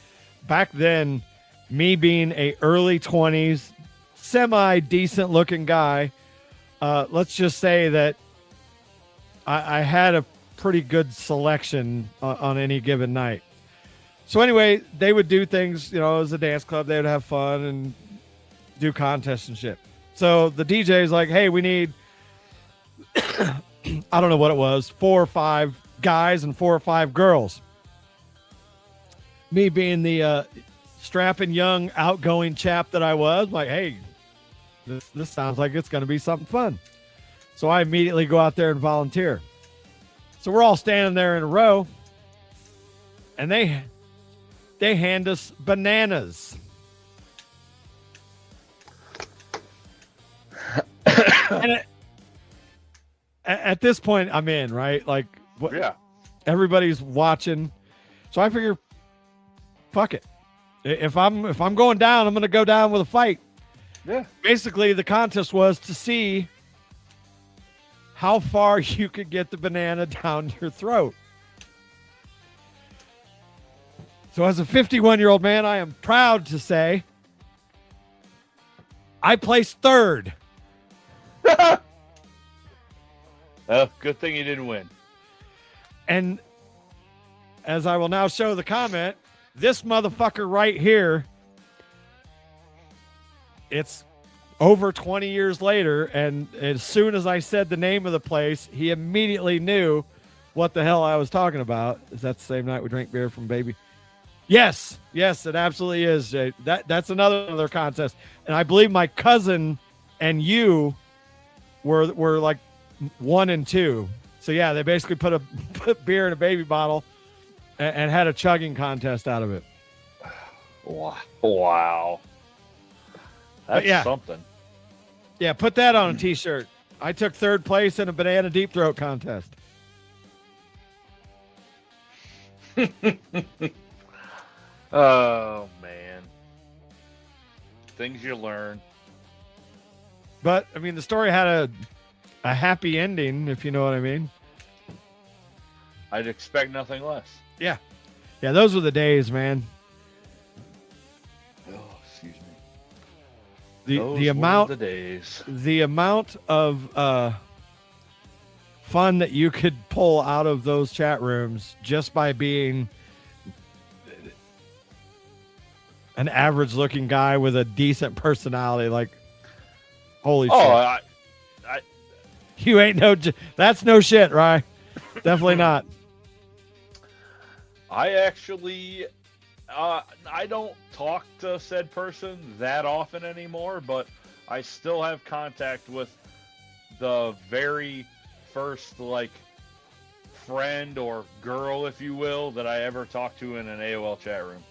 Speaker 4: back then, me being a early 20s, semi-decent looking guy, let's just say that I had a pretty good selection on any given night. So anyway, they would do things, you know, as a dance club, they would have fun and do contests and shit. So the DJ is like, hey, we need, I don't know what it was, 4 or 5 guys and 4 or 5 girls. Me being the strapping young, outgoing chap that I was, like, hey, this sounds like it's going to be something fun. So I immediately go out there and volunteer. So we're all standing there in a row, and they hand us bananas. And at this point, I'm in, right? Like, what?
Speaker 5: Yeah.
Speaker 4: Everybody's watching, so I figure, fuck it. If I'm going down, I'm going to go down with a fight.
Speaker 5: Yeah.
Speaker 4: Basically, the contest was to see how far you could get the banana down your throat. So as a 51-year-old man, I am proud to say I placed 3rd.
Speaker 5: Good thing you didn't win.
Speaker 4: And as I will now show the comment, this motherfucker right here it's over 20 years later, and as soon as I said the name of the place, he immediately knew what the hell I was talking about. Is that the same night we drank beer from Baby? Yes, it absolutely is, Jay. That's another contest, and I believe my cousin and you were like 1 and 2. So yeah, they basically put beer in a baby bottle and had a chugging contest out of it.
Speaker 5: Wow. That's something.
Speaker 4: Yeah, put that on a t-shirt. I took 3rd place in a banana deep throat contest.
Speaker 5: Oh, man. Things you learn.
Speaker 4: But, I mean, the story had a happy ending, if you know what I mean.
Speaker 5: I'd expect nothing less.
Speaker 4: Yeah. Yeah, those were the days, man.
Speaker 5: Oh, excuse me.
Speaker 4: The amount of fun that you could pull out of those chat rooms just by being an average looking guy with a decent personality, like, holy shit. You ain't that's no shit, right? Definitely not.
Speaker 5: I actually, I don't talk to said person that often anymore, but I still have contact with the very first, like, friend or girl, if you will, that I ever talked to in an AOL chat room.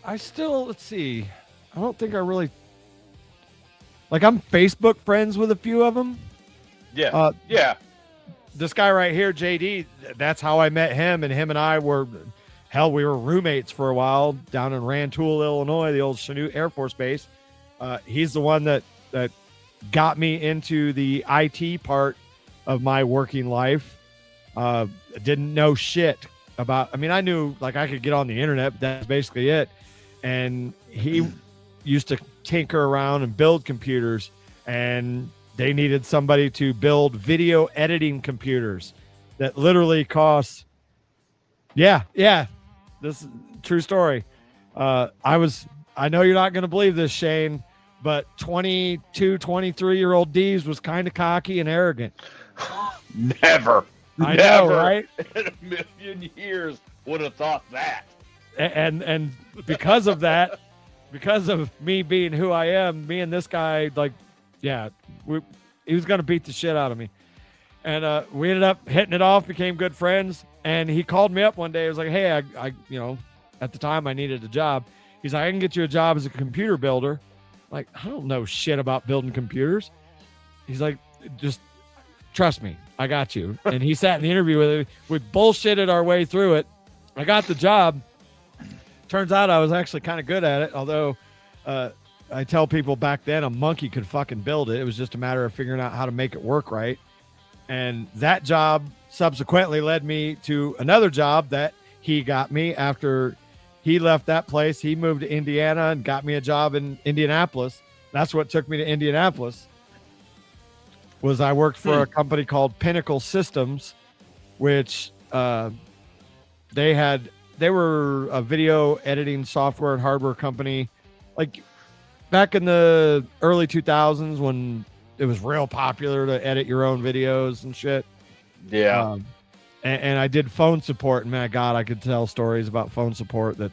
Speaker 4: Let's see. I don't think I really, like, I'm Facebook friends with a few of them.
Speaker 5: Yeah. Yeah.
Speaker 4: This guy right here, JD, that's how I met him. And him and I were roommates for a while down in Rantoul, Illinois, the old Chanute Air Force Base. He's the one that got me into the IT part of my working life. Didn't know shit about, I mean, I knew, like, I could get on the internet, but that's basically it. And he used to tinker around and build computers, and they needed somebody to build video editing computers that literally cost. Yeah. This is a true story. I know you're not going to believe this, Shane, but 22, 23-year-old Deez was kind of cocky and arrogant.
Speaker 5: Never.
Speaker 4: I know, right?
Speaker 5: In a million years would have thought that.
Speaker 4: And because of that, because of me being who I am, me and this guy, like, yeah, he was going to beat the shit out of me. And we ended up hitting it off, became good friends. And he called me up one day. He was like, hey, I you know, at the time I needed a job. He's like, I can get you a job as a computer builder. Like, I don't know shit about building computers. He's like, just trust me, I got you. And he sat in the interview with me. We bullshitted our way through it. I got the job. Turns out I was actually kind of good at it. Although I tell people back then a monkey could fucking build it. It was just a matter of figuring out how to make it work right. And that job subsequently led me to another job that he got me after he left that place. He moved to Indiana and got me a job in Indianapolis. That's what took me to Indianapolis. Was I worked for a company called Pinnacle Systems, which they were a video editing software and hardware company, like back in the early 2000s when it was real popular to edit your own videos and shit.
Speaker 5: Yeah.
Speaker 4: And I did phone support, and man, God, I could tell stories about phone support that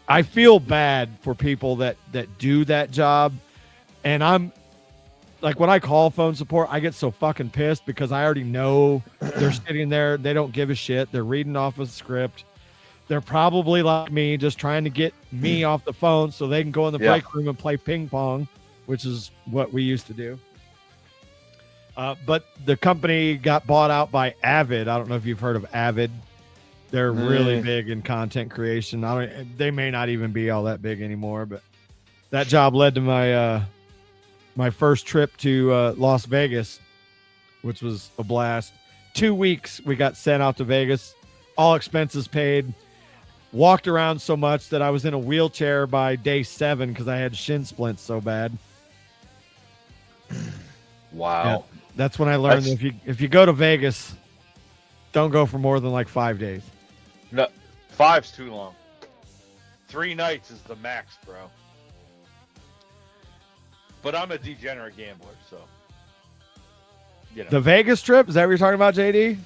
Speaker 4: I feel bad for people that do that job. And I'm like, when I call phone support, I get so fucking pissed because I already know they're sitting there. They don't give a shit. They're reading off a script. They're probably like me, just trying to get me off the phone so they can go in the break room and play ping pong, which is what we used to do. But the company got bought out by Avid. I don't know if you've heard of Avid. They're really big in content creation. They may not even be all that big anymore, but that job led to my my first trip to Las Vegas, which was a blast. 2 weeks we got sent out to Vegas, all expenses paid. Walked around so much that I was in a wheelchair by day 7 because I had shin splints so bad.
Speaker 5: Wow.
Speaker 4: Yeah, that's when I learned that if you go to Vegas, don't go for more than like 5 days.
Speaker 5: No, 5's too long. 3 nights is the max, bro. But I'm a degenerate gambler, so. You know.
Speaker 4: The Vegas trip, is that what you're talking about, JD?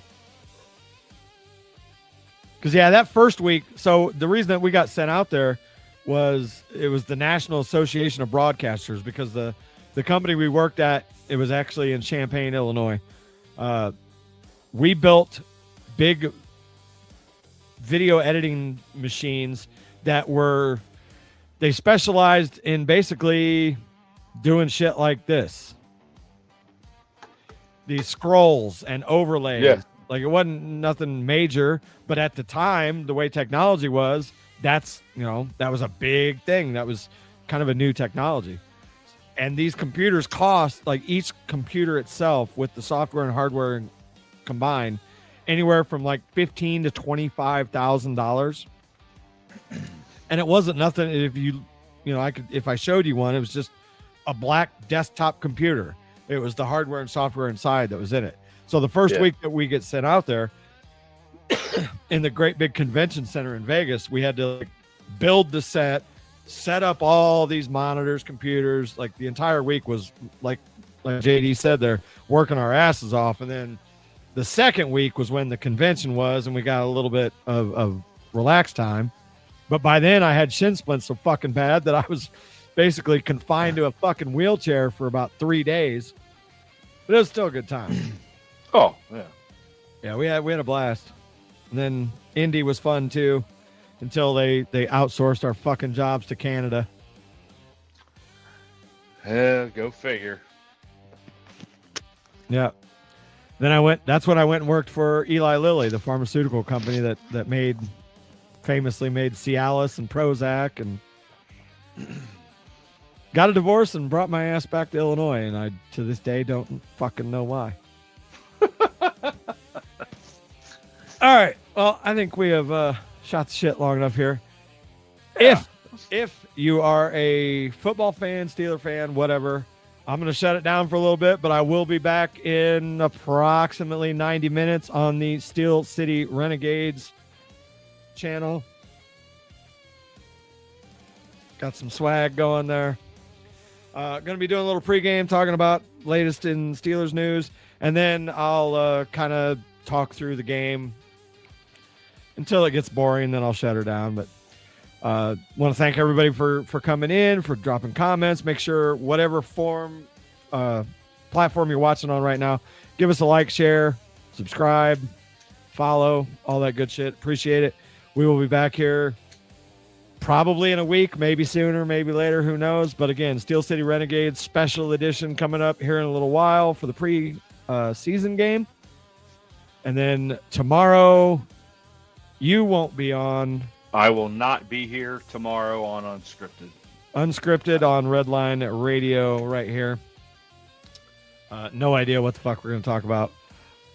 Speaker 4: Because, yeah, that first week, so the reason that we got sent out there was it was the National Association of Broadcasters, because the company we worked at, it was actually in Champaign, Illinois. We built big video editing machines that they specialized in basically doing shit like this. These scrolls and overlays.
Speaker 5: Yeah.
Speaker 4: Like, it wasn't nothing major, but at the time, the way technology was, that was a big thing. That was kind of a new technology. And these computers cost, like each computer itself with the software and hardware combined, anywhere from like $15,000 to $25,000. And it wasn't nothing. If I showed you one, it was just a black desktop computer. It was the hardware and software inside that was in it. So the first week that we get sent out there in the great big convention center in Vegas, we had to build the set up all these monitors, computers. Like, the entire week was like JD said, they're working our asses off. And then the second week was when the convention was, and we got a little bit of relaxed time. But by then I had shin splints so fucking bad that I was basically confined to a fucking wheelchair for about 3 days. But it was still a good time.
Speaker 5: Oh, yeah.
Speaker 4: Yeah, we had a blast. And then Indy was fun too, until they outsourced our fucking jobs to Canada.
Speaker 5: Yeah, go figure.
Speaker 4: Yeah. Then that's when I went and worked for Eli Lilly, the pharmaceutical company that famously made Cialis and Prozac, and got a divorce and brought my ass back to Illinois. And I, to this day, don't fucking know why. All right. Well, I think we have shot the shit long enough here.
Speaker 5: Yeah.
Speaker 4: If you are a football fan, Steeler fan, whatever, I'm going to shut it down for a little bit, but I will be back in approximately 90 minutes on the Steel City Renegades channel. Got some swag going there. Going to be doing a little pregame, talking about latest in Steelers news, and then I'll kind of talk through the game until it gets boring, then I'll shut her down. But want to thank everybody for coming in, for dropping comments. Make sure whatever platform you're watching on right now, give us a like, share, subscribe, follow, all that good shit. Appreciate it. We will be back here probably in a week, maybe sooner, maybe later, who knows. But again, Steel City Renegades special edition coming up here in a little while for the pre-season game. And then tomorrow, you won't be on.
Speaker 5: I will not be here tomorrow on Unscripted.
Speaker 4: Unscripted on Redline Radio right here. No idea what the fuck we're going to talk about.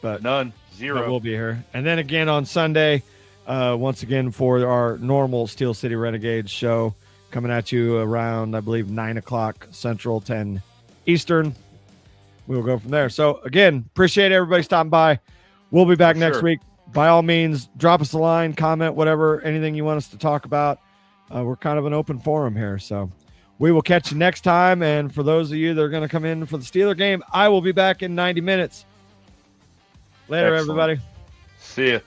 Speaker 4: But
Speaker 5: none. Zero.
Speaker 4: But we'll be here. And then again on Sunday, once again for our normal Steel City Renegades show, coming at you around, I believe, 9 o'clock Central, 10 Eastern. We'll go from there. So again, appreciate everybody stopping by. We'll be back next week. By all means, drop us a line, comment, whatever, anything you want us to talk about. We're kind of an open forum here. So we will catch you next time. And for those of you that are going to come in for the Steeler game, I will be back in 90 minutes. Later, everybody.
Speaker 5: See ya.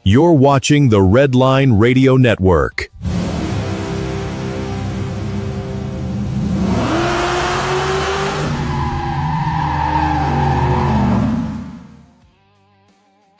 Speaker 1: You're watching the Redline Radio Network.